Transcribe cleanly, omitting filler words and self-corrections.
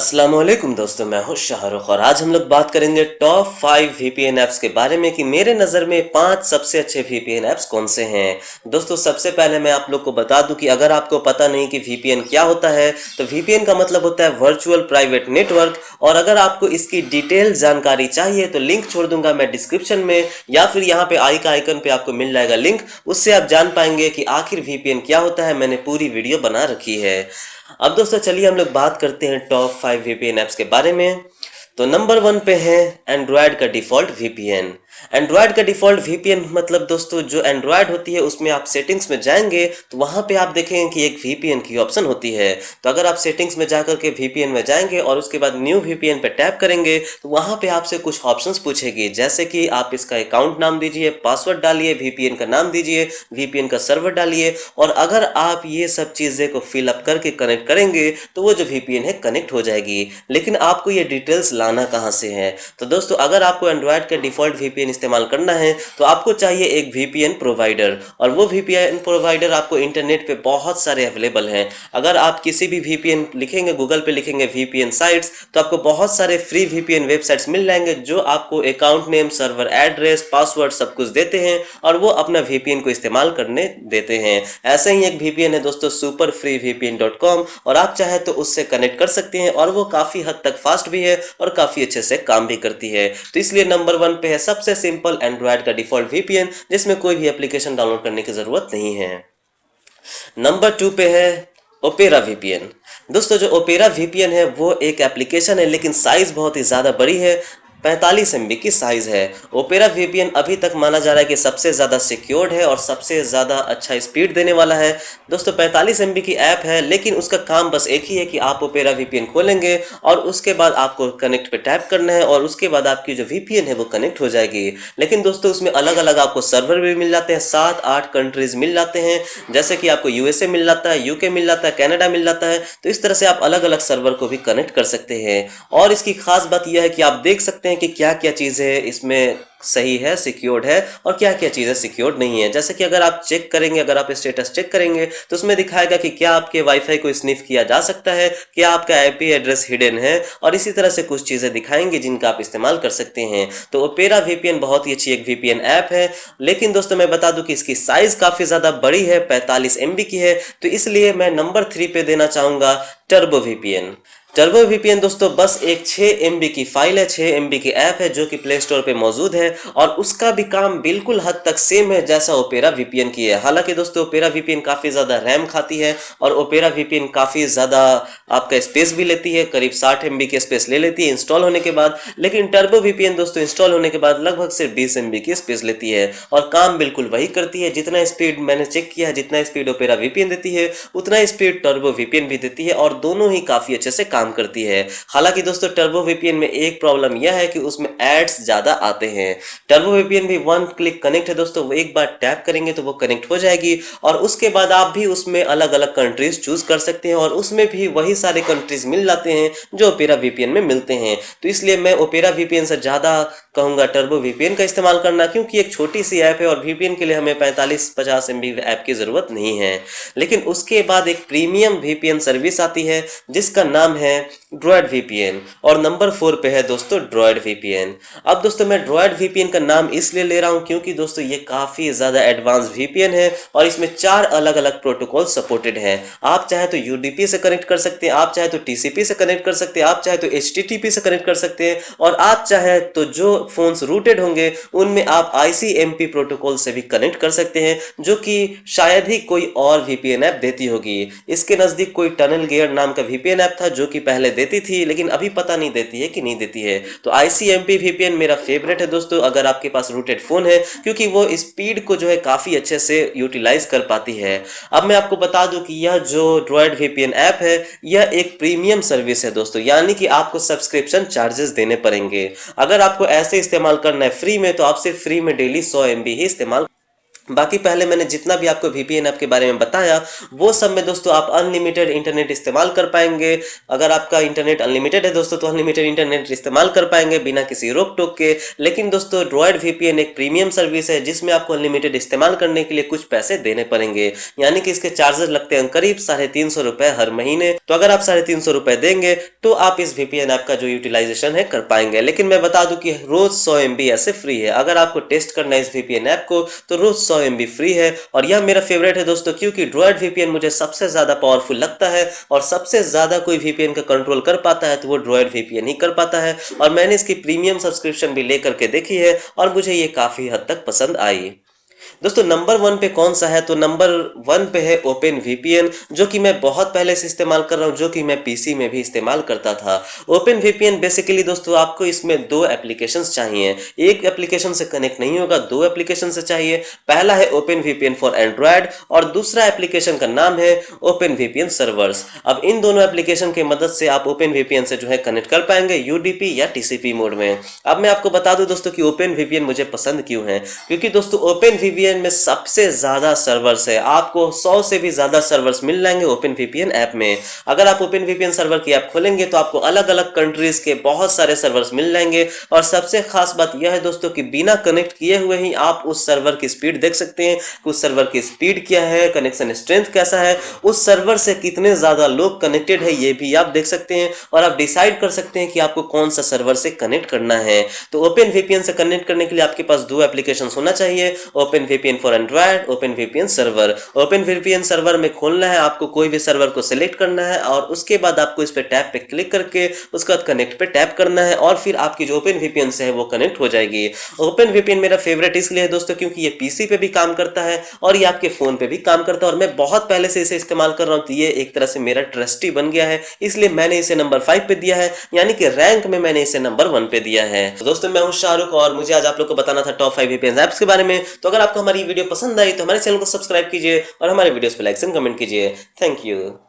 अस्सलामुअलैकुम दोस्तों, मैं हूं शाहरुख और आज हम लोग बात करेंगे टॉप 5 वीपीएन ऐप्स के बारे में कि मेरे नज़र में 5 सबसे अच्छे वीपीएन ऐप्स कौन से हैं। दोस्तों सबसे पहले मैं आप लोग को बता दूं कि अगर आपको पता नहीं कि वीपीएन क्या होता है तो वीपीएन का मतलब होता है वर्चुअल प्राइवेट नेटवर्क। और अगर आपको इसकी डिटेल जानकारी चाहिए तो लिंक छोड़ दूंगा मैं डिस्क्रिप्शन में या फिर यहाँ पे आई का आइकन पे आपको मिल जाएगा लिंक, उससे आप जान पाएंगे कि आखिर वीपीएन क्या होता है। मैंने पूरी वीडियो बना रखी है। अब दोस्तों चलिए हम लोग बात करते हैं टॉप 5 वीपीएन ऐप्स के बारे में। तो नंबर 1 पे है एंड्रॉयड का डिफ़ॉल्ट वीपीएन। एंड्रॉयड का डिफ़ॉल्ट वीपीएन मतलब दोस्तों जो एंड्रॉयड होती है उसमें आप सेटिंग्स में जाएंगे तो वहाँ पे आप देखेंगे कि एक वीपीएन की ऑप्शन होती है। तो अगर आप सेटिंग्स में जाकर के वीपीएन में जाएंगे और उसके बाद न्यू वीपीएन पे टैप करेंगे तो वहाँ पे आपसे कुछ ऑप्शंस पूछेगी, जैसे कि आप इसका अकाउंट नाम दीजिए, पासवर्ड डालिए, वीपीएन का नाम दीजिए, वीपीएन का सर्वर डालिए। और अगर आप ये सब चीज़ें को फिलअप करके कनेक्ट करेंगे तो वो जो वीपीएन है कनेक्ट हो जाएगी। लेकिन आपको ये डिटेल्स लाना कहाँ से है? तो दोस्तों अगर आपको एंड्रॉयड का डिफ़ॉल्ट वीपीएन इस्तेमाल करना है तो आपको चाहिए एक वीपीएन प्रोवाइडर, और वो वीपीएन प्रोवाइडर आपको इंटरनेट पे बहुत सारे अवेलेबल हैं। अगर आप किसी भी वीपीएन लिखेंगे, गूगल पे लिखेंगे वीपीएन साइट्स, तो आपको बहुत सारे फ्री वीपीएन वेबसाइट्स मिल जाएंगे जो आपको account name, server address, password सब कुछ देते हैं और वो अपना वीपीएन को इस्तेमाल करने देते हैं। ऐसे ही एक वीपीएन है दोस्तों superfreevpn.com, और आप चाहे तो उससे कनेक्ट कर सकते हैं और वो काफ़ी हद तक फास्ट भी है और काफ़ी अच्छे से काम भी करती है। तो इसलिए नंबर 1 पे है सबसे सिंपल एंड्रॉयड का डिफ़ॉल्ट वीपीएन, जिसमें कोई भी एप्लीकेशन डाउनलोड करने की ज़रूरत नहीं है। नंबर 2 पे है ओपेरा वीपीएन। दोस्तों जो ओपेरा वीपीएन है वो एक एप्लीकेशन है लेकिन साइज़ बहुत ही ज़्यादा बड़ी है, 45 MB की साइज़ है। ओपेरा वीपीएन अभी तक माना जा रहा है कि सबसे ज़्यादा सिक्योर्ड है और सबसे ज़्यादा अच्छा स्पीड देने वाला है। दोस्तों 45 MB की ऐप है लेकिन उसका काम बस एक ही है कि आप ओपेरा वीपीएन खोलेंगे और उसके बाद आपको कनेक्ट पे टैप करना है और उसके बाद आपकी जो वीपीएन है वो कनेक्ट हो जाएगी। लेकिन दोस्तों उसमें अलग अलग आपको सर्वर भी मिल जाते हैं, 7-8 कंट्रीज़ मिल जाते हैं, जैसे कि आपको यूएसए मिल जाता है, यूके मिल जाता है, कनाडा मिल जाता है। तो इस तरह से आप अलग अलग सर्वर को भी कनेक्ट कर सकते हैं। और इसकी खास बात यह है कि आप देख सकते हैं कि क्या क्या चीज़ें इसमें सही है, सिक्योर्ड है, और क्या क्या चीज़ें सिक्योर्ड नहीं है। जैसे कि अगर आप चेक करेंगे, अगर आप स्टेटस चेक करेंगे तो उसमें दिखाएगा कि क्या आपके वाईफाई को स्निफ किया जा सकता है, क्या आपका आईपी एड्रेस हिडन है, और इसी तरह से कुछ चीज़ें दिखाएंगे जिनका आप इस्तेमाल कर सकते हैं। तो ओपेरा वीपीएन बहुत ही अच्छी एक वीपीएन ऐप है, लेकिन दोस्तों मैं बता दूं कि इसकी साइज़ काफ़ी ज़्यादा बड़ी है, 45 MB की है। तो इसलिए मैं नंबर 3 पे देना चाहूँगा टर्बो वीपीएन। टर्बो वीपीएन दोस्तों बस एक 6 MB की फाइल है, 6 MB की ऐप है जो कि प्ले स्टोर पे मौजूद है, और उसका भी काम बिल्कुल हद तक सेम है जैसा ओपेरा वीपीएन की है। हालांकि दोस्तों ओपेरा वीपीएन काफ़ी ज़्यादा रैम खाती है और ओपेरा वीपीएन काफ़ी ज़्यादा आपका स्पेस भी लेती है, करीब 60 MB की स्पेस ले लेती है इंस्टॉल होने के बाद। लेकिन टर्बो वीपीएन दोस्तों इंस्टॉल होने के बाद लगभग सिर्फ 20 MB की स्पेस लेती है और काम बिल्कुल वही करती है। जितना स्पीड मैंने चेक किया है, जितना स्पीड ओपेरा वीपीएन देती है उतना स्पीड टर्बो वीपीएन भी देती है, और दोनों ही काफ़ी अच्छे से काम करती है। हालांकि दोस्तों टर्बो वीपीएन में एक प्रॉब्लम यह है कि उसमें एड्स ज़्यादा आते हैं। टर्बो वीपीएन भी 1 क्लिक कनेक्ट है दोस्तों, वो एक बार टैप करेंगे तो वो कनेक्ट हो जाएगी, और उसके बाद आप भी उसमें अलग अलग कंट्रीज चूज कर सकते हैं और उसमें भी वही सारे कंट्रीज मिल जाते हैं जो ओपेरा वीपीएन में मिलते हैं। तो इसलिए मैं ओपेरा वीपीएन से ज़्यादा कहूँगा टर्बो वीपीएन का इस्तेमाल करना, क्योंकि एक छोटी सी ऐप है और वीपीएन के लिए हमें 45-50 MB ऐप की ज़रूरत नहीं है। लेकिन उसके बाद एक प्रीमियम वीपीएन सर्विस आती है जिसका नाम है ड्रॉयड वीपीएन, और नंबर 4 पे है दोस्तों ड्रॉयड वीपीएन। अब दोस्तों मैं ड्रॉयड वीपीएन का नाम इसलिए ले रहा हूँ क्योंकि दोस्तों ये काफ़ी ज़्यादा एडवांस वीपीएन है और इसमें 4 अलग अलग प्रोटोकॉल सपोर्टेड हैं। आप चाहे तो यूडीपी से कनेक्ट कर सकते हैं, आप चाहे तो टीसीपी से कनेक्ट कर सकते हैं, आप चाहे तो एचटीटीपी से कनेक्ट कर सकते हैं, और आप चाहे तो जो फोन्स रूटेड होंगे उनमें आप आईसीएमपी प्रोटोकॉल से भी कनेक्ट कर सकते हैं, जो कि शायद ही कोई और वीपीएन ऐप देती होगी। इसके नज़दीक कोई टनल गियर नाम का वीपीएन ऐप था जो कि पहले देती थी, लेकिन अभी पता नहीं देती है कि नहीं देती है। तो आईसीएमपी वीपीएन मेरा फेवरेट है दोस्तों अगर आपके पास रूटेड फ़ोन है, क्योंकि वो स्पीड को जो है काफ़ी अच्छे से यूटिलाइज कर पाती है। अब मैं आपको बता दूं कि यह जो ड्रॉयड वीपीएन ऐप है यह एक प्रीमियम सर्विस है दोस्तों, यानी कि आपको सब्सक्रिप्शन चार्जेस देने पड़ेंगे। अगर आपको ऐसे इस्तेमाल करना है फ्री में तो आप सिर्फ फ्री में डेली 100 MB ही इस्तेमाल बाकी पहले मैंने जितना भी आपको वीपीएन ऐप के बारे में बताया वो सब में दोस्तों आप अनलिमिटेड इंटरनेट इस्तेमाल कर पाएंगे। अगर आपका इंटरनेट अनलिमिटेड है दोस्तों तो अनलिमिटेड इंटरनेट इस्तेमाल कर पाएंगे बिना किसी रोक टोक के। लेकिन दोस्तों ड्रॉयड वीपीएन एक प्रीमियम सर्विस है जिसमें आपको अनलिमिटेड इस्तेमाल करने के लिए कुछ पैसे देने पड़ेंगे, यानी कि इसके चार्जेस लगते हैं करीब 350 रुपए हर महीने। तो अगर आप 350 रुपए देंगे तो आप इस वीपीएन ऐप का जो यूटिलाइजेशन है कर पाएंगे। लेकिन मैं बता दूं कि रोज 100 MB ऐसे फ्री है। अगर आपको टेस्ट करना है इस वीपीएन ऐप को तो रोज 100 MB फ्री है। और यह मेरा फेवरेट है दोस्तों क्योंकि ड्रॉयड वीपीएन मुझे सबसे ज्यादा पावरफुल लगता है और सबसे ज्यादा कोई वीपीएन का कंट्रोल कर पाता है तो वो ड्रॉयड वीपीएन ही कर पाता है। और मैंने इसकी प्रीमियम सब्सक्रिप्शन भी लेकर के देखी है और मुझे ये काफी हद तक पसंद आई। दोस्तों नंबर 1 पे कौन सा है, तो नंबर 1 पे है ओपन वीपीएन, जो कि मैं बहुत पहले से इस्तेमाल कर रहा हूं, जो कि मैं पीसी में भी इस्तेमाल करता था। ओपन वीपीएन बेसिकली दोस्तों आपको इसमें दो एप्लीकेशंस चाहिए, एक एप्लीकेशन से कनेक्ट नहीं होगा, दो एप्लीकेशन से चाहिए। पहला है ओपन वीपीएन फॉर एंड्रॉयड और दूसरा एप्लीकेशन का नाम है ओपन वीपीएन सर्वर्स। अब इन दोनों एप्लीकेशन की मदद से आप ओपन वीपीएन से जो है कनेक्ट कर पाएंगे यूडीपी या टीसीपी मोड में। अब मैं आपको बता दूं दोस्तों कि ओपन वीपीएन मुझे पसंद क्यों है, क्योंकि दोस्तों ओपन वीपीएन में सबसे ज्यादा सर्वर्स है। आपको 100 से भी ज्यादा सर्वर्स मिल जाएंगे ओपन वीपीएन ऐप में। अगर आप ओपन वीपीएन सर्वर की ऐप खोलेंगे तो आपको अलग अलग कंट्रीज के बहुत सारे सर्वर्स मिल जाएंगे। और सबसे खास बात यह है दोस्तों कि बिना कनेक्ट किए हुए ही आप उस सर्वर की स्पीड देख सकते हैं, उस सर्वर की स्पीड क्या है, कनेक्शन स्ट्रेंथ कैसा है, उस सर्वर से कितने ज्यादा लोग कनेक्टेड है ये भी आप देख सकते हैं। और आप डिसाइड कर सकते हैं कि आपको कौन सा सर्वर से कनेक्ट करना है। तो ओपन वीपीएन से कनेक्ट करने के लिए आपके पास दो एप्लीकेशन होना चाहिए, open VPN for Android, open VPN server. Open VPN server में खोलना है, आपको कोई भी सर्वर को सिलेक्ट करना है और उसके बाद आपको इस पे टैब पे क्लिक करके उसके बाद कनेक्ट पे टैप करना है और फिर आपकी जो ओपन वीपीएन से है वो कनेक्ट हो जाएगी। ओपन वीपीएन मेरा फेवरेट इसलिए है दोस्तों क्योंकि ये पीसी पे भी काम करता है और ये आपके फोन पे भी काम करता है और मैं बहुत पहले से इसे इस्तेमाल कर रहा हूं, तो ये एक तरह से मेरा ट्रस्टी बन गया है, इसलिए मैंने इसे नंबर 5 पे दिया है, यानी कि रैंक में मैंने इसे नंबर 1 पे दिया है। तो दोस्तों मैं हूं शाहरुख और मुझे आज आप लोग को बताना था टॉप 5 वीपीएन ऐप्स के बारे में। तो अगर आपको हमारी वीडियो पसंद आई तो हमारे चैनल को सब्सक्राइब कीजिए और हमारे वीडियोस पे लाइक एंड कमेंट कीजिए। Thank you.